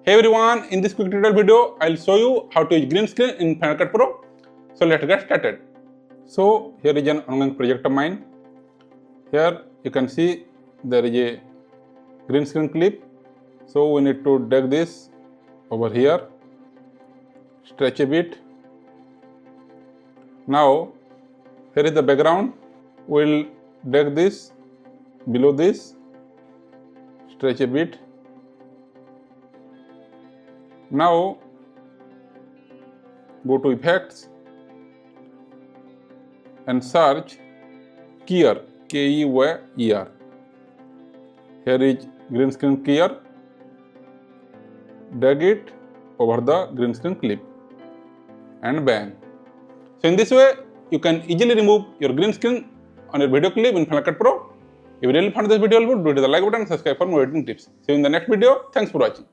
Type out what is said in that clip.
Hey everyone, in this quick tutorial video, I'll show you how to use green screen in Final Cut Pro. So let's get started. So here is an ongoing project of mine. Here you can see there is a green screen clip. So we need to drag this over here, stretch a bit. Now here is the background. We'll drag this below this, stretch a bit. Now go to effects and search keyer, K-E-Y-E-R. Here is green screen keyer. Drag it over the green screen clip and bang. So in this way you can easily remove your green screen on your video clip in Final Cut Pro. If you really found this video helpful, do hit the like button and subscribe for more editing tips. See you in the next video. Thanks for watching.